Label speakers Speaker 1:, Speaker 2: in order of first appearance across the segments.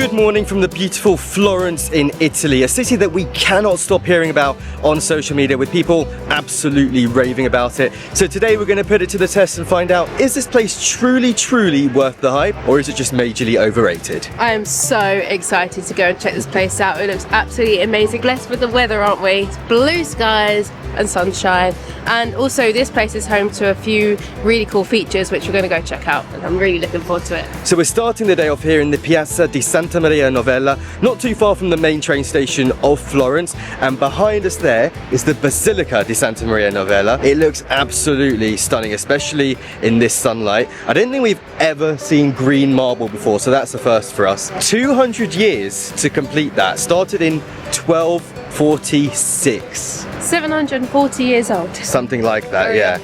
Speaker 1: Good morning from the beautiful Florence in Italy, a city that we cannot stop hearing about on social media, with people absolutely raving about it. So today we're going to put it to the test and find out, is this place truly worth the hype, or is it just majorly overrated?
Speaker 2: I am so excited to go and check this place out. It looks absolutely amazing. Blessed with the weather, aren't we? It's blue skies and sunshine. And also this place is home to a few really cool features which we're going to go check out, and I'm really looking forward to it.
Speaker 1: So we're starting the day off here in the Piazza di Santa Maria Novella, not too far from the main train station of Florence, and behind us there is the Basilica di Santa Maria Novella. It looks absolutely stunning, especially in this sunlight. I don't think we've ever seen green marble before, so that's the first for us. 200 years to complete that. Started in 1246.
Speaker 2: 740 years old.
Speaker 1: Something like that, yeah.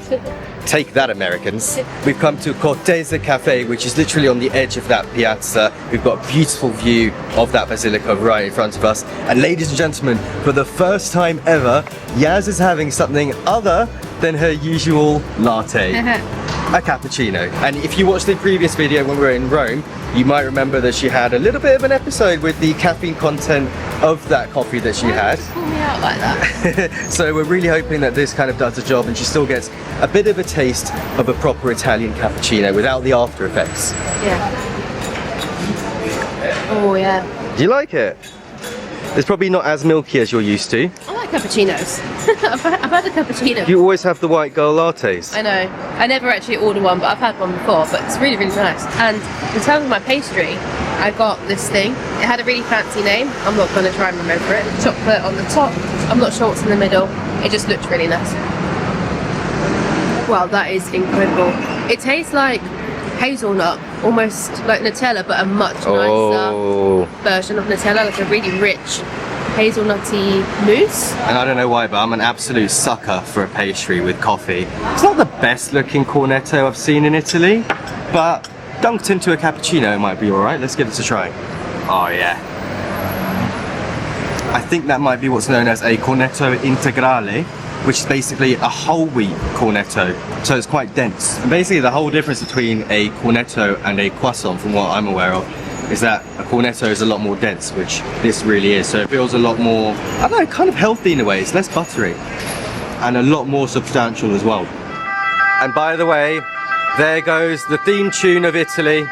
Speaker 1: Take that, Americans. We've come to Cortese Cafe, which is literally on the edge of that piazza. We've got a beautiful view of that basilica right in front of us. And ladies and gentlemen, for the first time ever, Yaz is having something other than her usual latte. A cappuccino. And if you watched the previous video when we were in Rome, you might remember that she had a little bit of an episode with the caffeine content of that coffee that she had.
Speaker 2: Pull me out like that.
Speaker 1: So we're really hoping that this kind of does the job and she still gets a bit of a taste of a proper Italian cappuccino without the after effects.
Speaker 2: Yeah. Oh yeah.
Speaker 1: Do you like it? It's probably not as milky as you're used to.
Speaker 2: I like cappuccinos. I've had a cappuccino.
Speaker 1: You always have the white girl lattes.
Speaker 2: I know. I never actually order one, but I've had one before, but it's really nice. And in terms of my pastry, I got this thing. It had a really fancy name. I'm not going to try and remember it. Chocolate on the top. I'm not sure what's in the middle. It just looked really nice. Wow, that is incredible. It tastes like hazelnut, almost like Nutella, but a much nicer version of Nutella, like a really rich hazelnutty mousse.
Speaker 1: And I don't know why, but I'm an absolute sucker for a pastry with coffee. It's not the best looking cornetto I've seen in Italy, but dunked into a cappuccino it might be alright. Let's give it a try. Oh yeah. I think that might be what's known as a cornetto integrale, which is basically a whole wheat cornetto, so it's quite dense. And basically the whole difference between a cornetto and a croissant, from what I'm aware of, is that a cornetto is a lot more dense, which this really is. So it feels a lot more, I don't know, kind of healthy in a way. It's less buttery and a lot more substantial as well. And by the way, there goes the theme tune of Italy.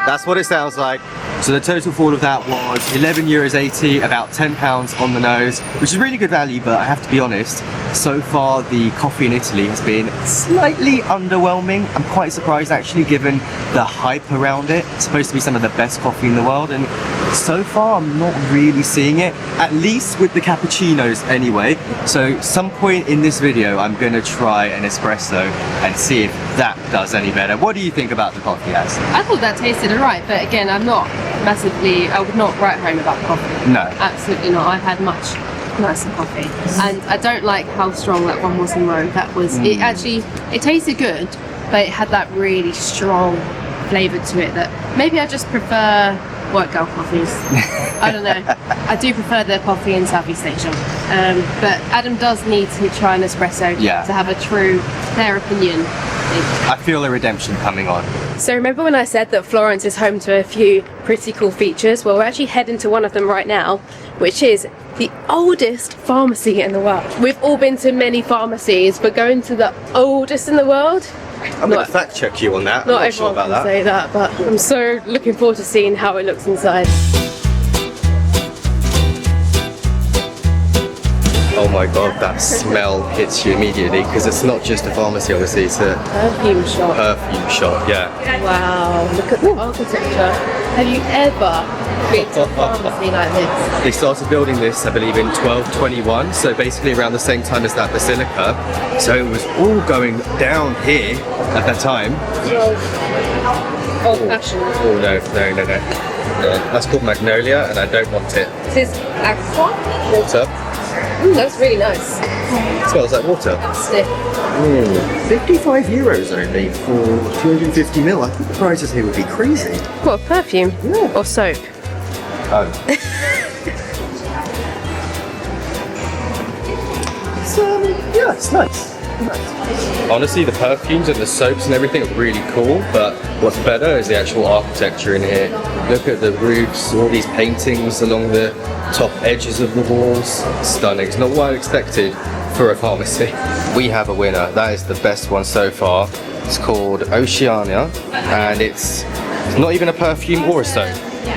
Speaker 1: That's what it sounds like. So the total for all of that was €11.80, about £10 on the nose, which is really good value, but I have to be honest, so far the coffee in Italy has been slightly underwhelming. I'm quite surprised actually, given the hype around it. It's supposed to be some of the best coffee in the world, and so far I'm not really seeing it, at least with the cappuccinos anyway. So some point in this video I'm going to try an espresso and see if that does any better. What do you think about the coffee, Az?
Speaker 2: I thought that tasted alright, but again, I would not write home about coffee.
Speaker 1: No.
Speaker 2: Absolutely not. I've had much nicer coffee. And I don't like how strong that one was in Rome. That was, it tasted good, but it had that really strong flavour to it that maybe I just prefer white girl coffees. I don't know. I do prefer the coffee in Southeast Asia. But Adam does need to try an espresso to have a true, fair opinion.
Speaker 1: I feel a redemption coming on.
Speaker 2: So remember when I said that Florence is home to a few pretty cool features? Well, we're actually heading to one of them right now, which is the oldest pharmacy in the world. We've all been to many pharmacies, but going to the oldest in the world?
Speaker 1: I'm going to fact check you on that.
Speaker 2: Not everyone can say that, but I'm so looking forward to seeing how it looks inside.
Speaker 1: Oh my god, that smell hits you immediately, because it's not just a pharmacy, obviously, it's a
Speaker 2: perfume shop.
Speaker 1: Perfume shop, yeah.
Speaker 2: Wow, look at the architecture. Have you ever been to a pharmacy like this?
Speaker 1: They started building this, I believe, in 1221, so basically around the same time as that basilica. So it was all going down here at that time.
Speaker 2: Old fashioned.
Speaker 1: Oh no. That's called magnolia, and I don't want it.
Speaker 2: This is aqua?
Speaker 1: Water.
Speaker 2: That's really nice.
Speaker 1: It smells like water.
Speaker 2: Stiff.
Speaker 1: €55 only for 250ml. I think the prices here would be crazy.
Speaker 2: What, perfume?
Speaker 1: Yeah.
Speaker 2: Or soap?
Speaker 1: Oh. Yeah, it's nice. Honestly, the perfumes and the soaps and everything are really cool, but what's better is the actual architecture in here. Look at the roofs, all these paintings along the top edges of the walls. Stunning. It's not what I expected for a pharmacy. We have a winner. That is the best one so far. It's called Oceania, and it's not even a perfume or a soap.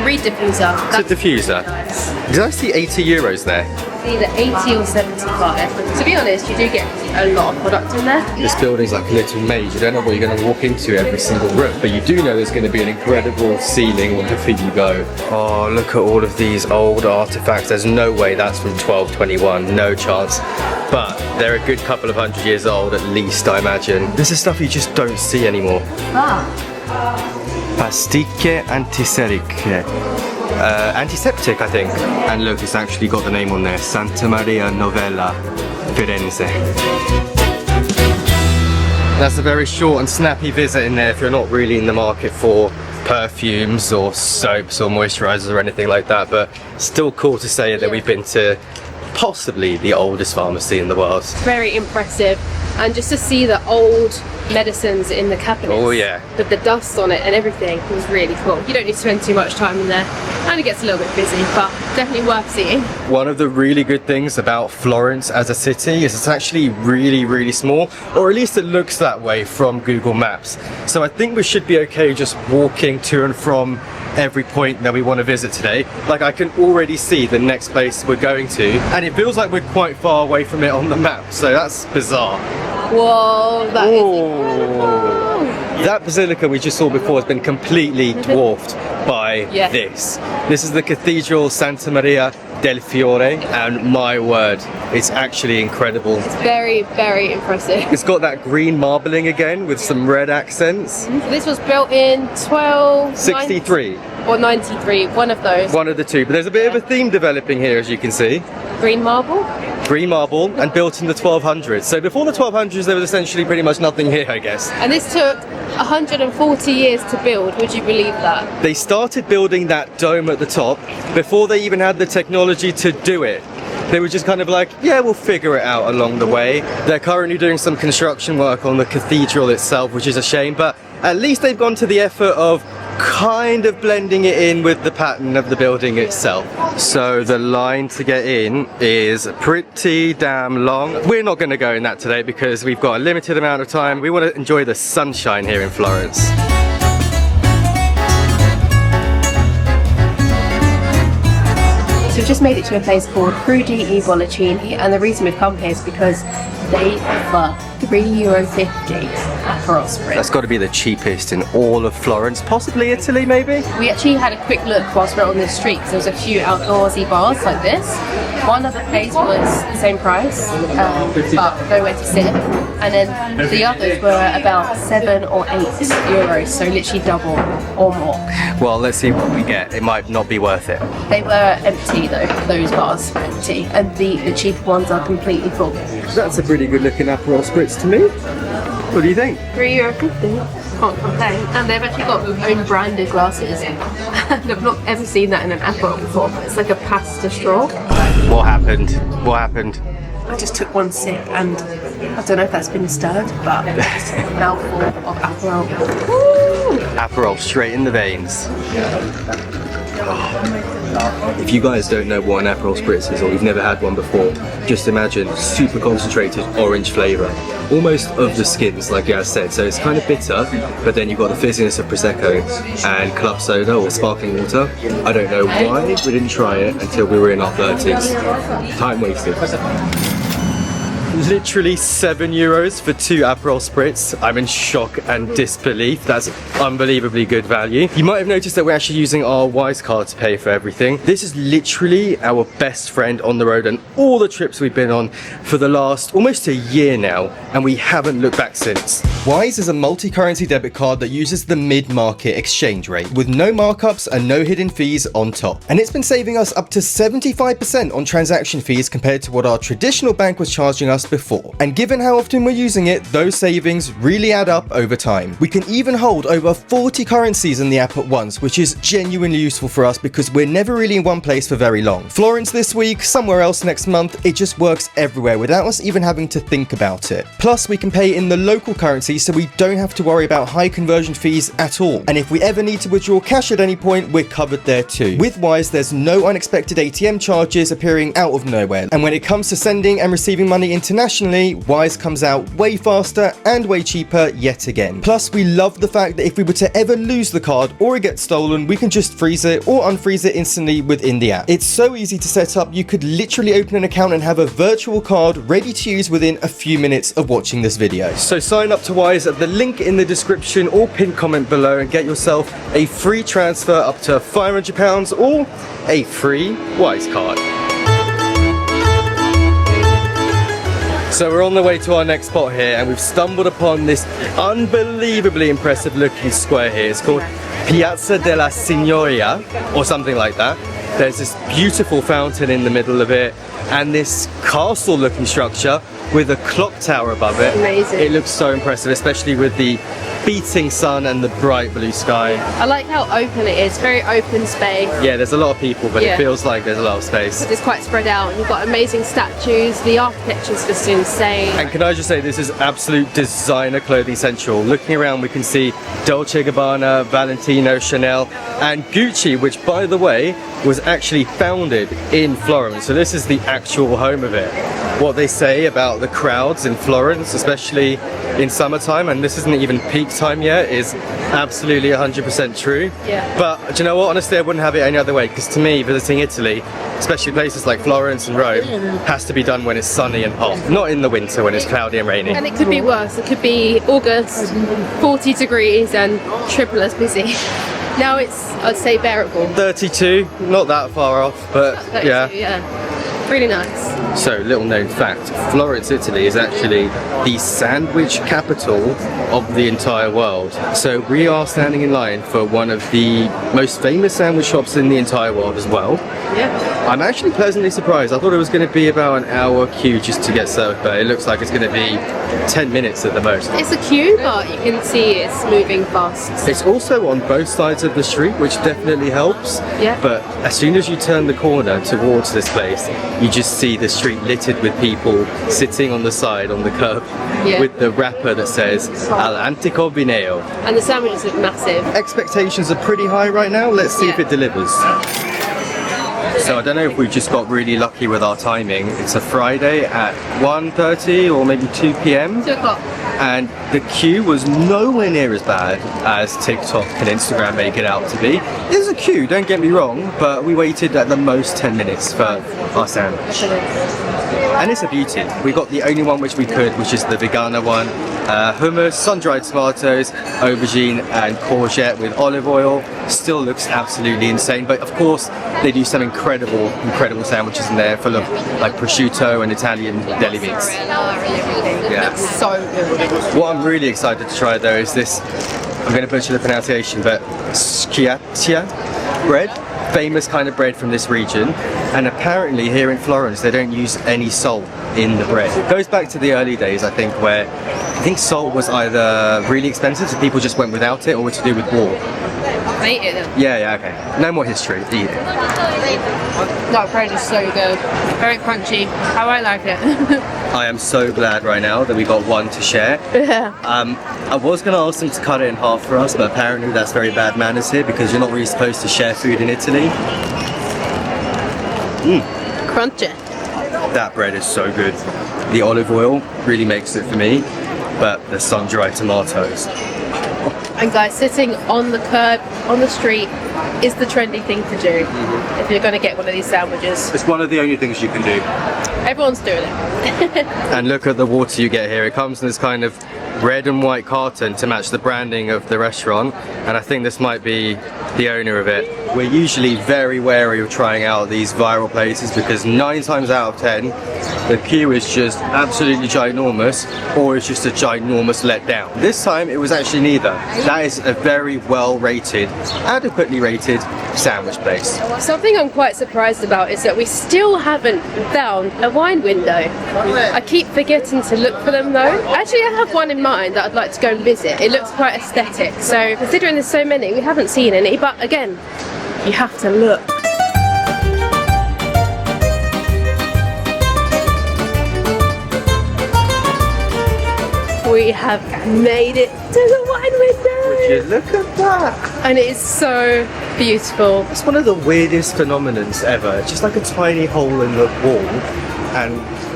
Speaker 2: Reed diffuser.
Speaker 1: It's a diffuser. Did I see 80 euros there?
Speaker 2: Either 80 or 75. To be honest, you do get a lot of product in there.
Speaker 1: This building's like a little maze. You don't know what you're going to walk into every single room, but you do know there's going to be an incredible ceiling wherever you go. Oh, look at all of these old artifacts. There's no way that's from 1221, no chance. But they're a good couple of 100 years old at least, I imagine. This is stuff you just don't see anymore. Pasticche antiseptic. Antiseptic, I think. And look, it's actually got the name on there. Santa Maria Novella, Firenze. That's a very short and snappy visit in there if you're not really in the market for perfumes or soaps or moisturizers or anything like that, but still cool to say that we've been to possibly the oldest pharmacy in the world.
Speaker 2: Very impressive, and just to see the old medicines in the cabinets.
Speaker 1: Oh yeah.
Speaker 2: With the dust on it and everything was really cool. You don't need to spend too much time in there, and it gets a little bit busy, but definitely worth seeing.
Speaker 1: One of the really good things about Florence as a city is it's actually really small, or at least it looks that way from Google Maps. So I think we should be okay just walking to and from every point that we want to visit today. Like, I can already see the next place we're going to, and it feels like we're quite far away from it on the map, so that's bizarre.
Speaker 2: Whoa, that is incredible.
Speaker 1: That basilica we just saw before has been completely dwarfed by this. This is the Cathedral Santa Maria del Fiore, and my word, it's actually incredible.
Speaker 2: It's very impressive.
Speaker 1: It's got that green marbling again with some red accents.
Speaker 2: This was built in
Speaker 1: 1263
Speaker 2: or 93, one of those.
Speaker 1: One of the two, but there's a bit of a theme developing here, as you can see.
Speaker 2: Green marble?
Speaker 1: Green marble, and built in the 1200s. So before the 1200s there was essentially pretty much nothing here, I guess.
Speaker 2: And this took 140 years to build, would you believe that?
Speaker 1: They started building that dome at the top before they even had the technology to do it. They were just kind of like, yeah, we'll figure it out along the way. They're currently doing some construction work on the cathedral itself, which is a shame, but at least they've gone to the effort of kind of blending it in with the pattern of the building itself. So the line to get in is pretty damn long. We're not going to go in that today because we've got a limited amount of time. We want to enjoy the sunshine here in Florence.
Speaker 2: So we've just made it to a place called Crudi e Bollicini, and the reason we've come here is because they offer €3.50 Aperol Spritz.
Speaker 1: That's got to be the cheapest in all of Florence, possibly Italy maybe?
Speaker 2: We actually had a quick look whilst we were on the street, because there was a few outdoorsy bars like this. One other place was the same price, but nowhere to sit. And then the others were about €7 or €8, so literally double or more.
Speaker 1: Well, let's see what we get. It might not be worth it.
Speaker 2: They were empty though, those bars were empty, and the cheaper ones are completely full.
Speaker 1: That's a pretty good looking Aperol Spritz to me. What do you think?
Speaker 2: €3.50. Can't complain. And they've actually got their own branded glasses. And I've not ever seen that in an Aperol before, but it's like a pasta straw.
Speaker 1: What happened? What happened?
Speaker 2: I just took one sip, and I don't know if that's been stirred, but it's a mouthful of Aperol. Woo!
Speaker 1: Aperol straight in the veins. If you guys don't know what an Aperol Spritz is, or you've never had one before, just imagine super concentrated orange flavour, almost of the skins, like Gaz said. So it's kind of bitter, but then you've got the fizziness of Prosecco and club soda or sparkling water. I don't know why we didn't try it until we were in our 30s. Time wasted. Literally €7 for 2 Aperol Spritz. I'm in shock and disbelief. That's unbelievably good value. You might have noticed that we're actually using our Wise card to pay for everything. This is literally our best friend on the road and all the trips we've been on for the last almost a year now, and we haven't looked back since. Wise is a multi-currency debit card that uses the mid-market exchange rate with no markups and no hidden fees on top. And it's been saving us up to 75% on transaction fees compared to what our traditional bank was charging us us before. And given how often we're using it, those savings really add up over time. We can even hold over 40 currencies in the app at once, which is genuinely useful for us because we're never really in one place for very long. Florence this week, somewhere else next month, it just works everywhere without us even having to think about it. Plus, we can pay in the local currency so we don't have to worry about high conversion fees at all. And if we ever need to withdraw cash at any point, we're covered there too. With Wise, there's no unexpected ATM charges appearing out of nowhere. And when it comes to sending and receiving money internationally, Wise comes out way faster and way cheaper yet again. Plus, we love the fact that if we were to ever lose the card or it gets stolen, we can just freeze it or unfreeze it instantly within the app. It's so easy to set up, you could literally open an account and have a virtual card ready to use within a few minutes of watching this video. So sign up to Wise at the link in the description or pinned comment below and get yourself a free transfer up to £500 or a free Wise card. So we're on the way to our next spot here and we've stumbled upon this unbelievably impressive looking square here. It's called Piazza della Signoria or something like that. There's this beautiful fountain in the middle of it and this castle looking structure with a clock tower above it.
Speaker 2: Amazing.
Speaker 1: It looks so impressive, especially with the beating sun and the bright blue sky.
Speaker 2: I like how open it is, very open space.
Speaker 1: Yeah, there's a lot of people, but it feels like there's a lot of space.
Speaker 2: It's quite spread out and you've got amazing statues, the architecture's just insane.
Speaker 1: And can I just say, this is absolute designer clothing central. Looking around we can see Dolce & Gabbana, Valentino, Chanel and Gucci, which by the way was actually founded in Florence. So this is the actual home of it. What they say about the crowds in Florence, especially in summertime, and this isn't even peak time yet, is absolutely 100% true.
Speaker 2: Yeah.
Speaker 1: But do you know what? Honestly, I wouldn't have it any other way, because to me, visiting Italy, especially places like Florence and Rome, has to be done when it's sunny and hot, not in the winter when it's cloudy and rainy.
Speaker 2: And it could be worse. It could be August, 40 degrees and triple as busy. Now it's, I'd say, bearable.
Speaker 1: 32, not that far off, but
Speaker 2: 32, yeah. Really nice.
Speaker 1: So, little known fact, Florence, Italy is actually the sandwich capital of the entire world. So we are standing in line for one of the most famous sandwich shops in the entire world as well.
Speaker 2: Yeah.
Speaker 1: I'm actually pleasantly surprised. I thought it was going to be about an hour queue just to get served, but it looks like it's going to be 10 minutes at the most.
Speaker 2: It's a queue, but you can see it's moving fast.
Speaker 1: It's also on both sides of the street, which definitely helps.
Speaker 2: Yeah.
Speaker 1: But as soon as you turn the corner towards this place, you just see the street littered with people sitting on the side, on the curb, with the wrapper that says Al Antico Vineo.
Speaker 2: And the sandwiches look massive.
Speaker 1: Expectations are pretty high right now. Let's see if it delivers. So I don't know if we've just got really lucky with our timing. It's a Friday at 1:30 or maybe 2 p.m.
Speaker 2: 2 o'clock.
Speaker 1: And the queue was nowhere near as bad as TikTok and Instagram make it out to be. There's a queue, don't get me wrong, but we waited at the most 10 minutes for our sandwich. And it's a beauty. We got the only one which we could, which is the vegana one. Hummus, sun-dried tomatoes, aubergine and courgette with olive oil. Still looks absolutely insane, but of course they do some incredible sandwiches in there full of like prosciutto and Italian deli meats. Yeah.
Speaker 2: So good.
Speaker 1: What I'm really excited to try though is this, I'm going to butcher the pronunciation, but schiaccia bread. Famous kind of bread from this region, and apparently here in Florence they don't use any salt in the bread. It goes back to the early days, I think, where I think salt was either really expensive so people just went without it, or to do with war.
Speaker 2: I eat it then.
Speaker 1: Yeah, okay. No more history, eat it.
Speaker 2: That bread is so good. Very crunchy. How I like it.
Speaker 1: I am so glad right now that we got one to share.
Speaker 2: Yeah.
Speaker 1: I was going to ask them to cut it in half for us, but apparently that's very bad manners here because you're not really supposed to share food in Italy.
Speaker 2: Crunchy.
Speaker 1: That bread is so good. The olive oil really makes it for me, but the sun-dried tomatoes.
Speaker 2: And guys, sitting on the curb, on the street, is the trendy thing to do if you're going to get one of these sandwiches.
Speaker 1: It's one of the only things you can do.
Speaker 2: Everyone's doing it.
Speaker 1: And look at the water you get here. It comes in this kind of red and white carton to match the branding of the restaurant, and I think this might be the owner of it. we're usually very wary of trying out these viral places because 9 times out of 10, the queue is just absolutely ginormous or it's just a ginormous letdown. This time it was actually neither. That is a very well rated, adequately rated sandwich place.
Speaker 2: Something I'm quite surprised about is that we still haven't found a wine window. I keep forgetting to look for them though. Actually, I have one in mind that I'd like to go and visit. It looks quite aesthetic. So considering there's so many, we haven't seen any, but again, you have to look. We have made it to the wine window!
Speaker 1: Would you look at that?
Speaker 2: And it is so beautiful.
Speaker 1: It's one of the weirdest phenomenons ever. It's just like a tiny hole in the wall and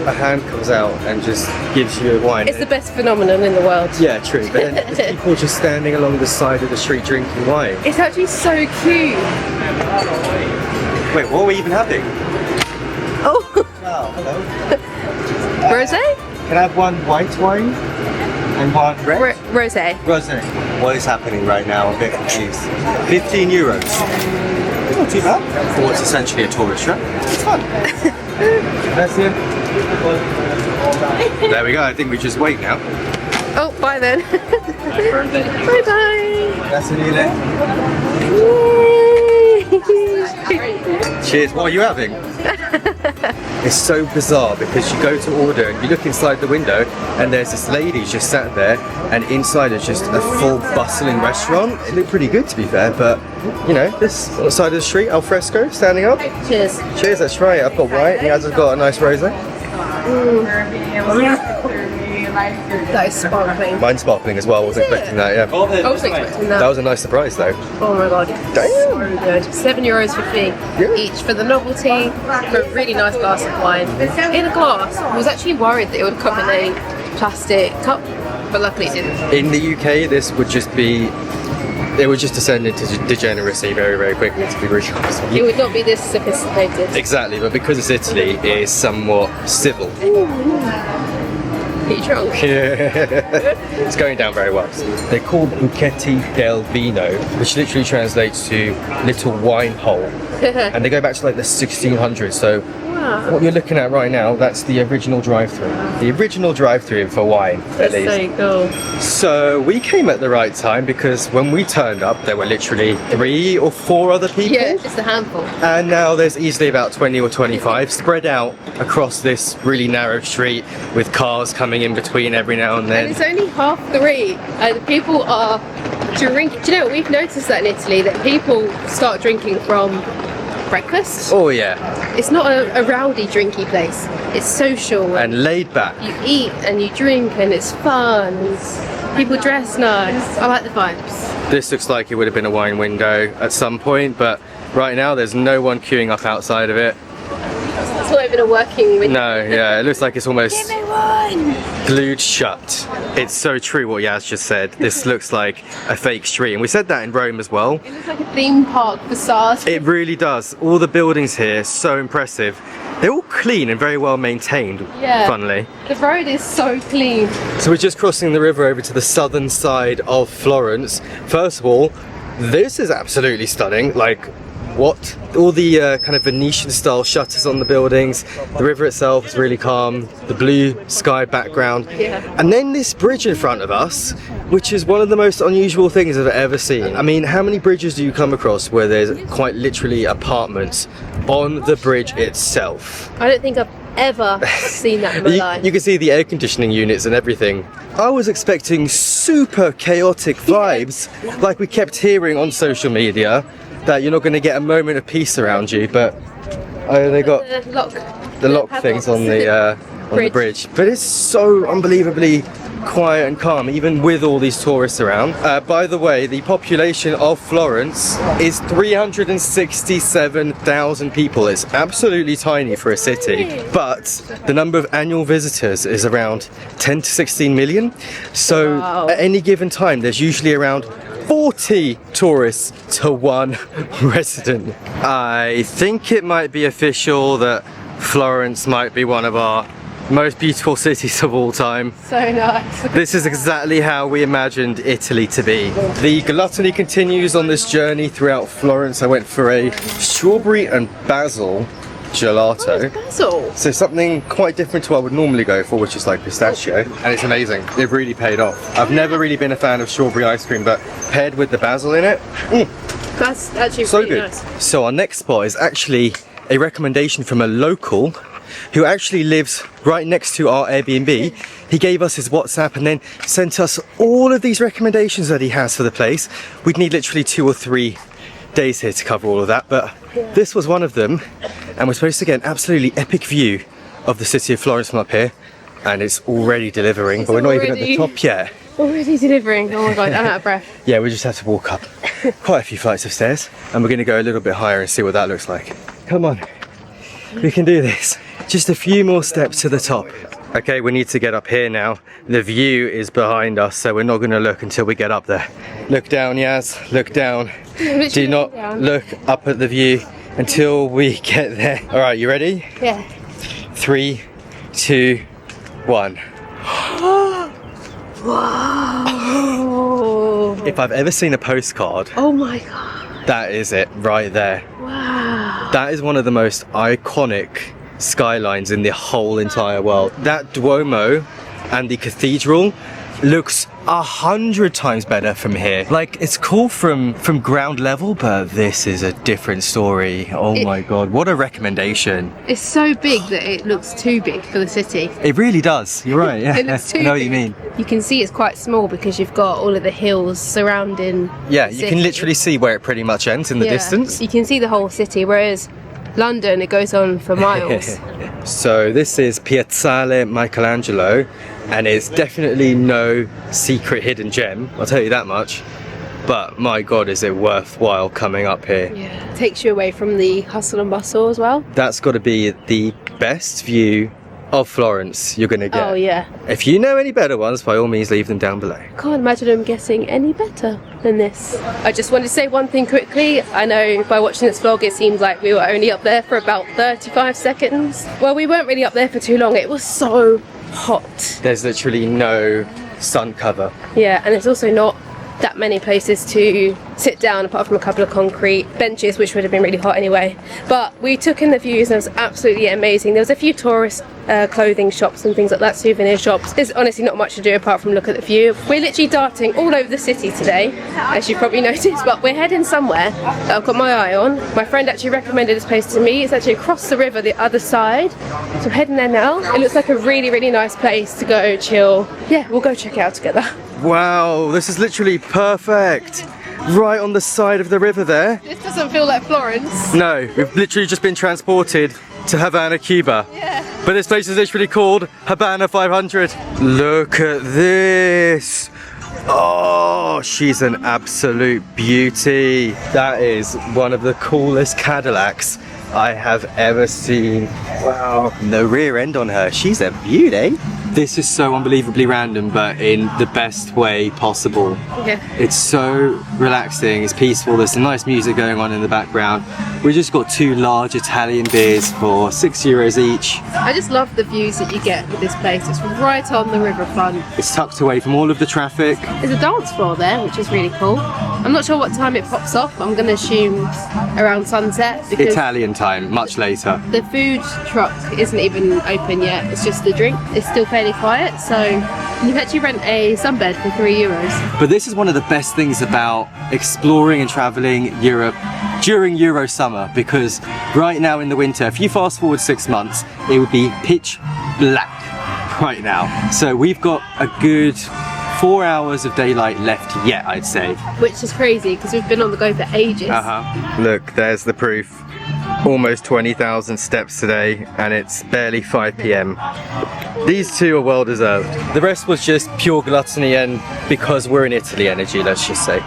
Speaker 1: a hand comes out and just gives you a wine.
Speaker 2: It's the best phenomenon in the world.
Speaker 1: Yeah, true. But then there's people just standing along the side of the street drinking wine.
Speaker 2: It's actually so cute.
Speaker 1: Wait, what are we even having?
Speaker 2: Oh,
Speaker 1: Oh, hello.
Speaker 2: rosé?
Speaker 1: Can I have one white wine and one red?
Speaker 2: Rosé.
Speaker 1: Rosé. What is happening right now? I'm a bit confused. 15 euros. Not too bad. For what's essentially a tourist trap. It's fun. That's it. There we go. I think we just wait now.
Speaker 2: Oh, bye then. Bye bye.
Speaker 1: That's an Cheers. What are you having? It's so bizarre because you go to order and you look inside the window and there's this lady just sat there and inside is just a full bustling restaurant. It looked pretty good to be fair, but you know, this on the side of the street, al fresco, standing up.
Speaker 2: Cheers.
Speaker 1: Cheers, that's right. I've got white and I've got a nice rosé.
Speaker 2: That is sparkling.
Speaker 1: Mine's sparkling as well, wasn't expecting that, yeah.
Speaker 2: I wasn't expecting
Speaker 1: That
Speaker 2: that.
Speaker 1: was a nice surprise though.
Speaker 2: Oh my god.
Speaker 1: Damn.
Speaker 2: So good. €7.50
Speaker 1: Yeah.
Speaker 2: each for the novelty, for a really nice glass of wine. In a glass. I was actually worried that it would come in a plastic cup, but luckily it didn't.
Speaker 1: In the UK, this would just be, it would just descend into degeneracy very, very quickly, to be really honest with
Speaker 2: It
Speaker 1: you.
Speaker 2: would not be this sophisticated.
Speaker 1: Exactly, but because it's Italy, it is somewhat civil.
Speaker 2: Are you drunk?
Speaker 1: It's going down very well. They're called Buchetti del Vino, which literally translates to little wine hole. And they go back to like the 1600s, so
Speaker 2: Wow.
Speaker 1: what you're looking at right now, that's the original drive-through. The original drive-through for wine, at
Speaker 2: That's
Speaker 1: least.
Speaker 2: so cool.
Speaker 1: So we came at the right time because when we turned up, there were literally 3 or 4 other people.
Speaker 2: Yeah, just a handful.
Speaker 1: And now there's easily about 20 or 25 spread out across this really narrow street with cars coming in between every now and
Speaker 2: And
Speaker 1: then.
Speaker 2: it's only 3:30, and people are drinking. Do you know, we've noticed that in Italy, that people start drinking from breakfast.
Speaker 1: Oh yeah,
Speaker 2: It's not a rowdy drinky place. It's social.
Speaker 1: and laid back.
Speaker 2: You eat and you drink and it's fun. And people dress nice. I like the vibes.
Speaker 1: This looks like it would have been a wine window at some point, but right now there's no one queuing up outside of it.
Speaker 2: It's not even a working window.
Speaker 1: No, yeah, it looks like it's almost
Speaker 2: Give me one!
Speaker 1: glued shut. It's so true what Yaz just said. This looks like a fake street, and we said that in Rome as well.
Speaker 2: It looks like a theme park facade.
Speaker 1: It really does. All the buildings here, so impressive. They're all clean and very well maintained,
Speaker 2: Yeah.
Speaker 1: funnily.
Speaker 2: The road is so clean.
Speaker 1: So we're just crossing the river over to the southern side of Florence. First of all, this is absolutely stunning. Like, what? All the kind of Venetian style shutters on the buildings. The river itself is really calm. The blue sky background.
Speaker 2: Yeah.
Speaker 1: And then this bridge in front of us, which is one of the most unusual things I've ever seen. I mean, how many bridges do you come across where there's quite literally apartments on the bridge itself?
Speaker 2: I don't think I've ever seen that in my life.
Speaker 1: You can see the air conditioning units and everything. I was expecting super chaotic vibes, like we kept hearing on social media, that you're not going to get a moment of peace around you, but they got the lock things on the bridge. But it's so unbelievably quiet and calm, even with all these tourists around. By the way, the population of Florence is 367,000 people. It's absolutely tiny for a city, but the number of annual visitors is around 10 to 16 million. So
Speaker 2: Wow.
Speaker 1: at any given time, there's usually around 40 tourists to 1 resident. I think it might be official that Florence might be one of our most beautiful cities of all time.
Speaker 2: So nice.
Speaker 1: This is exactly how we imagined Italy to be. The gluttony continues on this journey throughout Florence. I went for a strawberry and basil gelato.
Speaker 2: Basil.
Speaker 1: So something quite different to what I would normally go for, which is like pistachio, and it's amazing. It really paid off. I've never really been a fan of strawberry ice cream, but paired with the basil in it,
Speaker 2: That's actually
Speaker 1: so
Speaker 2: really
Speaker 1: good.
Speaker 2: nice.
Speaker 1: So our next spot is actually a recommendation from a local who actually lives right next to our Airbnb. He gave us his WhatsApp and then sent us all of these recommendations that he has for the place. We'd need literally 2 or 3 days here to cover all of that, but this was one of them, and we're supposed to get an absolutely epic view of the city of Florence from up here, and it's already delivering, but we're not even at the top yet.
Speaker 2: Already delivering. Oh my god, I'm out of breath.
Speaker 1: Yeah, we just have to walk up quite a few flights of stairs, and we're going to go a little bit higher and see what that looks like. Come on, we can do this. Just a few more steps to the top. Okay, we need to get up here now. The view is behind us, so we're not going to look until we get up there. Look down, Yaz, look down. Do not look up at the view until we get there. All right, you ready?
Speaker 2: Yeah.
Speaker 1: 3, 2, 1.
Speaker 2: Wow.
Speaker 1: If I've ever seen a postcard,
Speaker 2: Oh my god.
Speaker 1: that is it right there.
Speaker 2: Wow.
Speaker 1: That is one of the most iconic skylines in the whole entire world. That Duomo and the cathedral looks 100 times better from here. Like, it's cool from ground level, but this is a different story. Oh my god, what a recommendation.
Speaker 2: It's so big that it looks too big for the city.
Speaker 1: It really does, you're right, yeah.
Speaker 2: It looks too
Speaker 1: I know what
Speaker 2: big.
Speaker 1: you mean.
Speaker 2: You can see it's quite small because you've got all of the hills surrounding.
Speaker 1: Yeah,
Speaker 2: the
Speaker 1: you can
Speaker 2: city.
Speaker 1: literally see where it pretty much ends in the
Speaker 2: Yeah.
Speaker 1: distance.
Speaker 2: You can see the whole city, whereas London, it goes on for miles.
Speaker 1: So this is Piazzale Michelangelo, and it's definitely no secret hidden gem, I'll tell you that much. But my god, is it worthwhile coming up here.
Speaker 2: Yeah. Takes you away from the hustle and bustle as well.
Speaker 1: That's got to be the best view of Florence you're going to get.
Speaker 2: Oh yeah.
Speaker 1: If you know any better ones, by all means leave them down below.
Speaker 2: Can't imagine them getting any better than this. I just wanted to say one thing quickly. I know by watching this vlog it seems like we were only up there for about 35 seconds. Well, we weren't really up there for too long. It was so hot.
Speaker 1: There's literally no sun cover.
Speaker 2: Yeah, and it's also not that many places to sit down apart from a couple of concrete benches, which would have been really hot anyway. But we took in the views and it was absolutely amazing. There was a few tourist clothing shops and things like that, souvenir shops. There's honestly not much to do apart from look at the view. We're literally darting all over the city today, as you probably noticed, but we're heading somewhere that I've got my eye on. My friend actually recommended this place to me. It's actually across the river the other side, so I'm heading there now. It looks like a really, really nice place to go chill. Yeah, we'll go check it out together.
Speaker 1: Wow, this is literally perfect. Right on the side of the river there.
Speaker 2: This doesn't feel like Florence.
Speaker 1: No, we've literally just been transported to Havana, Cuba.
Speaker 2: Yeah.
Speaker 1: But this place is literally called Habana 500. Look at this. Oh, she's an absolute beauty. That is one of the coolest Cadillacs I have ever seen. Wow. The rear end on her, she's a beauty. This is so unbelievably random, but in the best way possible.
Speaker 2: Yeah.
Speaker 1: It's so relaxing, it's peaceful, there's some nice music going on in the background. We just got 2 large Italian beers for €6 each.
Speaker 2: I just love the views that you get with this place. It's right on the riverfront.
Speaker 1: It's tucked away from all of the traffic.
Speaker 2: There's a dance floor there, which is really cool. I'm not sure what time it pops off. I'm going to assume around sunset because
Speaker 1: Italian time, much later.
Speaker 2: the food truck isn't even open yet. It's just the drink. It's still fairly quiet, so you can actually rent a sunbed for €3.
Speaker 1: But this is one of the best things about exploring and traveling Europe during Euro summer, because right now in the winter, if you fast forward 6 months, it would be pitch black right now. So we've got a good 4 hours of daylight left yet, I'd say.
Speaker 2: Which is crazy because we've been on the go for ages.
Speaker 1: Look, there's the proof. Almost 20,000 steps today, and it's barely 5 p.m. These 2 are well deserved. The rest was just pure gluttony and because we're in Italy energy, let's just say.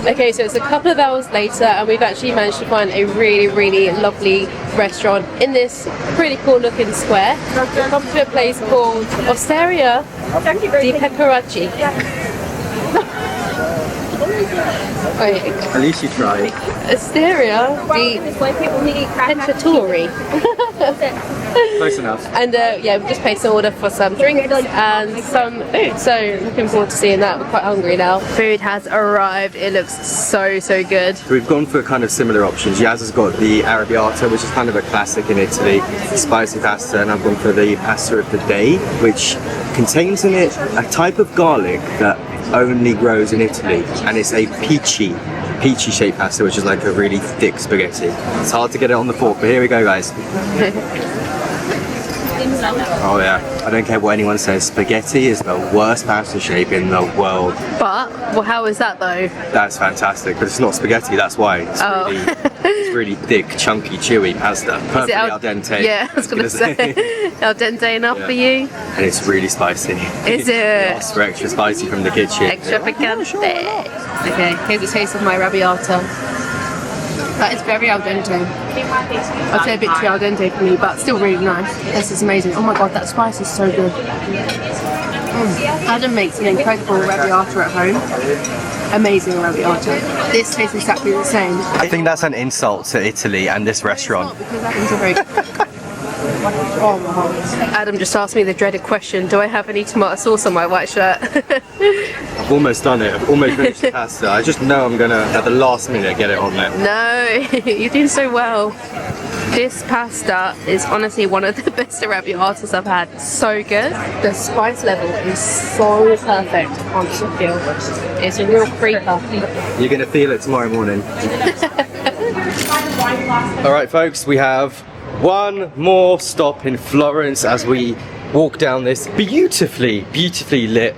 Speaker 2: Okay, so it's a couple of hours later and we've actually managed to find a really, really lovely restaurant in this pretty cool looking square. We've come to a place called Osteria di Pecoracci. Wait,
Speaker 1: At least you tried.
Speaker 2: Asteria di Cacciatori.
Speaker 1: Close enough.
Speaker 2: And yeah, we just placed an order for some drinks and some food. So looking forward to seeing that. We're quite hungry now. Food has arrived. It looks so good.
Speaker 1: We've gone for kind of similar options. Yaz has got the arrabbiata, which is kind of a classic in Italy, spicy pasta, and I've gone for the pasta of the day, which contains in it a type of garlic that only grows in Italy, and it's a peachy shaped pasta, which is like a really thick spaghetti. It's hard to get it on the fork, but here we go, guys. Oh yeah, I don't care what anyone says, spaghetti is the worst pasta shape in the world.
Speaker 2: But, well, how is that though?
Speaker 1: That's fantastic, but it's not spaghetti, that's why. It's it's really thick, chunky, chewy pasta. Perfectly al dente.
Speaker 2: Yeah, I was going to say. Al dente enough for you?
Speaker 1: And it's really spicy.
Speaker 2: Is it?
Speaker 1: Asked for extra spicy from the kitchen.
Speaker 2: Extra picante. Okay, here's a taste of my arrabbiata. That is very al dente. I'd say a bit too al dente for me, but still really nice. This is amazing. Oh my god, that spice is so good. Adam makes an incredible arrabbiata at home. Amazing arrabbiata. This tastes exactly the same.
Speaker 1: I think that's an insult to Italy and this restaurant.
Speaker 2: Because Adam's a very oh my god. Adam just asked me the dreaded question, do I have any tomato sauce on my white shirt?
Speaker 1: I've almost done it. I've almost finished the pasta. I just know I'm gonna, at the last minute, get it on there.
Speaker 2: No, you're doing so well. This pasta is honestly one of the best arrabbiatas I've had. So good. The spice level is so perfect on Sofia. It's a real creeper.
Speaker 1: You're gonna feel it tomorrow morning. Alright folks, we have one more stop in Florence as we walk down this beautifully lit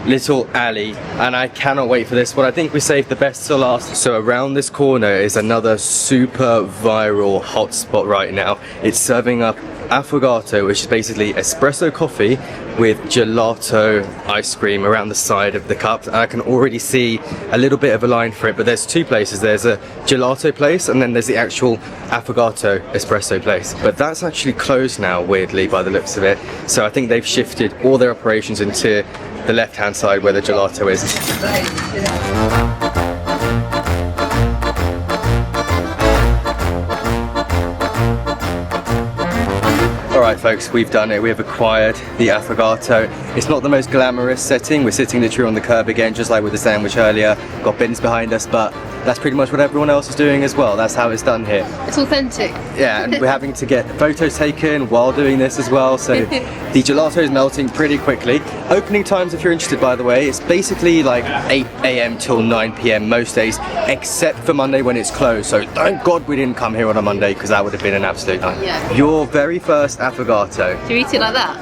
Speaker 1: little alley, and I cannot wait for this one. I think we saved the best to last. So around this corner is another super viral hotspot right now. It's serving up affogato, which is basically espresso coffee with gelato ice cream around the side of the cup. And I can already see a little bit of a line for it, but there's two places. There's a gelato place and then there's the actual affogato espresso place. But that's actually closed now, weirdly, by the looks of it. So I think they've shifted all their operations into the left hand side where the gelato is. Alright folks, we've done it. We have acquired the affogato. It's not the most glamorous setting. We're sitting literally on the curb again, just like with the sandwich earlier. Got bins behind us, but that's pretty much what everyone else is doing as well. That's how it's done here.
Speaker 2: It's authentic.
Speaker 1: Yeah, and we're having to get photos taken while doing this as well. So the gelato is melting pretty quickly. Opening times, if you're interested, by the way, it's basically like 8 AM till 9 PM most days, except for Monday when it's closed. So thank God we didn't come here on a Monday, because that would have been an absolute nightmare.
Speaker 2: Yeah.
Speaker 1: Your very first affogato.
Speaker 2: Do you eat it like that?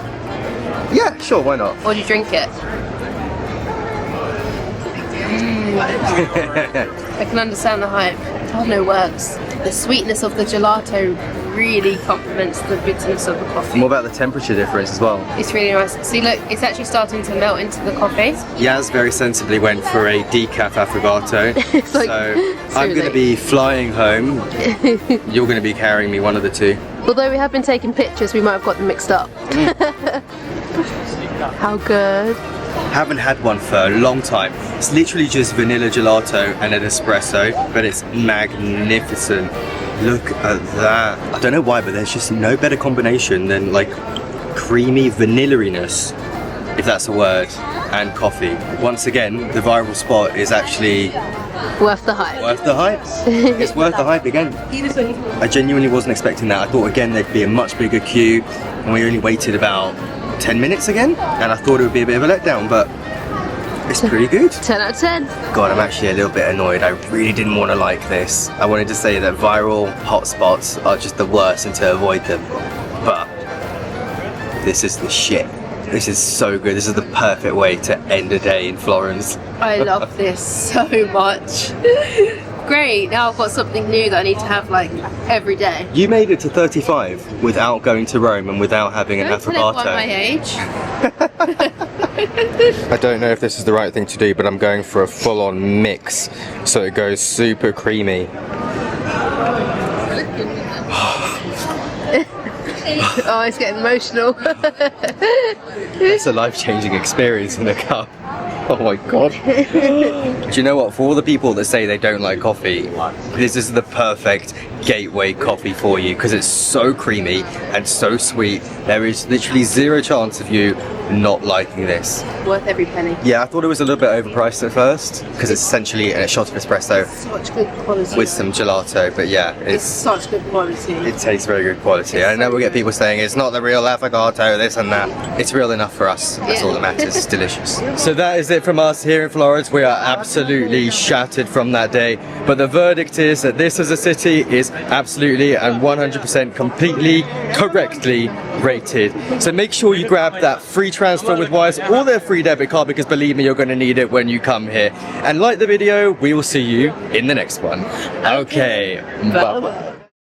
Speaker 1: Yeah, sure, why not?
Speaker 2: Or do you drink it? I can understand the hype. I have no words. The sweetness of the gelato really complements the bitterness of the coffee.
Speaker 1: And what about the temperature difference as well?
Speaker 2: It's really nice. See, look, it's actually starting to melt into the coffee.
Speaker 1: Yaz very sensibly went for a decaf affogato.
Speaker 2: Like,
Speaker 1: so I'm going to be flying home. You're going to be carrying me, one of the two.
Speaker 2: Although we have been taking pictures, we might have got them mixed up. How good.
Speaker 1: Haven't had one for a long time. It's literally just vanilla gelato and an espresso, but it's magnificent. Look at that. I don't know why, but there's just no better combination than like creamy vanilla-iness, if that's a word, and coffee. Once again, the viral spot is actually
Speaker 2: worth the hype.
Speaker 1: Worth the hype. It's worth the hype again. I genuinely wasn't expecting that. I thought again there'd be a much bigger queue, and we only waited about 10 minutes again, and I thought it would be a bit of a letdown, but it's pretty good.
Speaker 2: 10 out of 10.
Speaker 1: God, I'm actually a little bit annoyed. I really didn't want to like this. I wanted to say that viral hotspots are just the worst and to avoid them, but this is the shit. This is so good. This is the perfect way to end a day in Florence.
Speaker 2: I love this so much. Great, now I've got something new that I need to have like every day.
Speaker 1: You made it to 35 without going to Rome and without having an affogato.
Speaker 2: Don't tell it by my age.
Speaker 1: I don't know if this is the right thing to do, but I'm going for a full-on mix, so it goes super creamy.
Speaker 2: Oh, it's getting emotional.
Speaker 1: It's a life-changing experience in a cup. Oh my god. Do you know what? For all the people that say they don't like coffee, this is the perfect gateway coffee for you because it's so creamy and so sweet. There is literally zero chance of you not liking this.
Speaker 2: Worth every penny.
Speaker 1: Yeah, I thought it was a little bit overpriced at first because it's essentially a shot of espresso
Speaker 2: Such good quality.
Speaker 1: with some gelato, but yeah,
Speaker 2: It's such good quality.
Speaker 1: it tastes very good quality. I know we get people saying it's not the real affogato, this and that. It's real enough for us. That's all that matters. It's delicious. So that is it from us here in Florence. We are absolutely shattered from that day. But the verdict is that this as a city is absolutely and 100% completely correctly rated. So make sure you grab that free transfer with Wise or their free debit card because believe me, you're going to need it when you come here. And like the video, we will see you in the next one. Okay, bye.